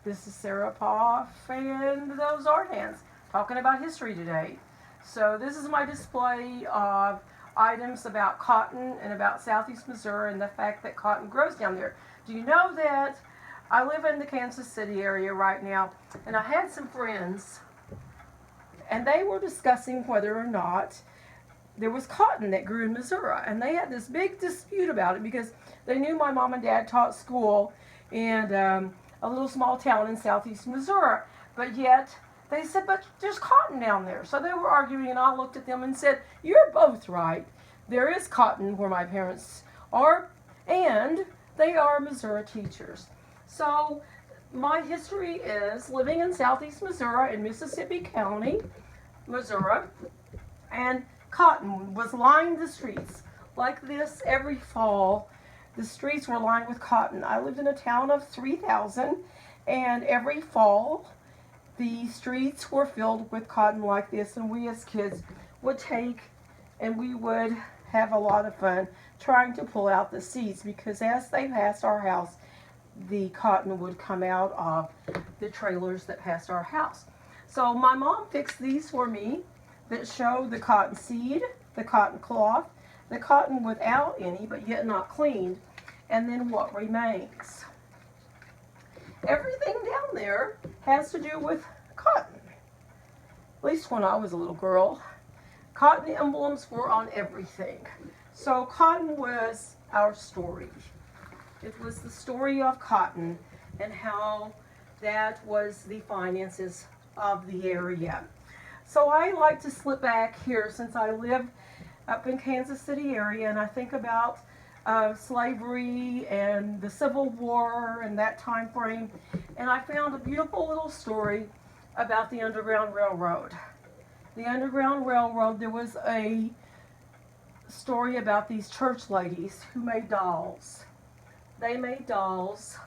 This is Sarah Poff and those art hands talking about history today. So this is my display of items about cotton and about southeast Missouri and the fact that cotton grows down there. Do you know that I live in the Kansas City area right now, and I had some friends and they were discussing whether or not there was cotton that grew in Missouri, and they had this big dispute about it because they knew my mom and dad taught school in a little small town in southeast Missouri, but yet they said, but there's cotton down there. So they were arguing, and I looked at them and said, you're both right. There is cotton where my parents are, and they are Missouri teachers. So my history is living in southeast Missouri in Mississippi County, Missouri, and cotton was lining the streets like this every fall. The streets were lined with cotton. I lived in a town of 3,000, and every fall the streets were filled with cotton like this, and we as kids would take and we would have a lot of fun trying to pull out the seeds, because as they passed our house, the cotton would come out of the trailers that passed our house. So my mom fixed these for me that show the cotton seed, the cotton cloth, the cotton without any but yet not cleaned, and then what remains. Everything down there has to do with cotton. At least when I was a little girl, cotton emblems were on everything. So cotton was our story. It was the story of cotton and how that was the finances of the area. So I like to slip back here, since I live up in Kansas City area, and I think about slavery and the Civil War and that time frame, and I found a beautiful little story about the Underground Railroad. The Underground Railroad, there was a story about these church ladies who made dolls. They made dolls,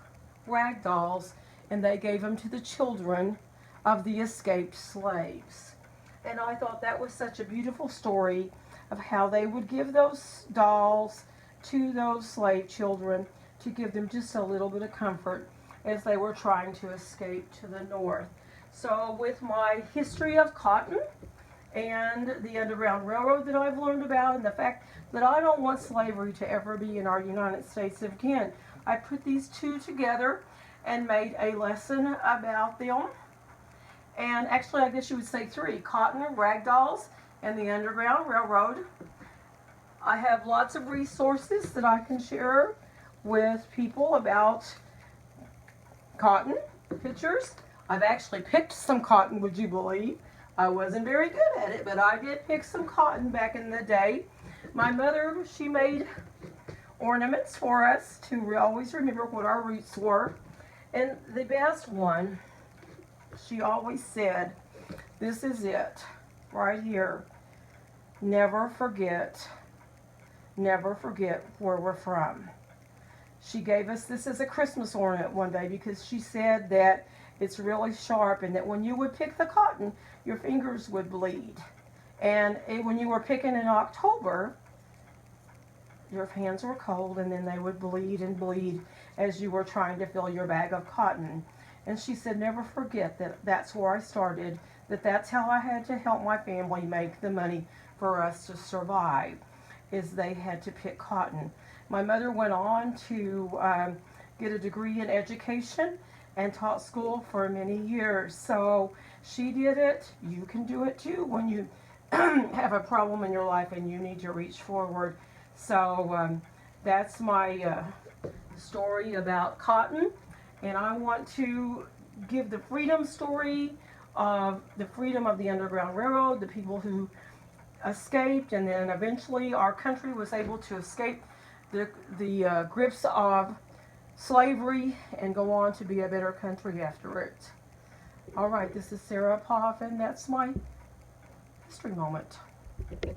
rag dolls, and they gave them to the children of the escaped slaves. And I thought that was such a beautiful story of how they would give those dolls to those slave children to give them just a little bit of comfort as they were trying to escape to the north. So with my history of cotton and the Underground Railroad that I've learned about, and the fact that I don't want slavery to ever be in our United States again, I put these two together and made a lesson about them. And actually, I guess you would say three: cotton, rag dolls, and the Underground Railroad. I have lots of resources that I can share with people about cotton, pictures. I've actually picked some cotton, would you believe? I wasn't very good at it, but I did pick some cotton back in the day. My mother, she made ornaments for us to always remember what our roots were. And the best one, she always said, this is it, right here. Never forget where we're from. She gave us this as a Christmas ornament one day because she said that it's really sharp, and that when you would pick the cotton, your fingers would bleed. And when you were picking in October, your hands were cold, and then they would bleed and bleed as you were trying to fill your bag of cotton. And she said, never forget that that's where I started, that's how I had to help my family make the money for us to survive, is they had to pick cotton. My mother went on to get a degree in education and taught school for many years. So she did it. You can do it too when you have a problem in your life and you need to reach forward. So that's my story about cotton. And I want to give the freedom story of the freedom of the Underground Railroad, the people who escaped, and then eventually our country was able to escape the grips of slavery and go on to be a better country after it. All right, this is Sarah Poff, and that's my history moment.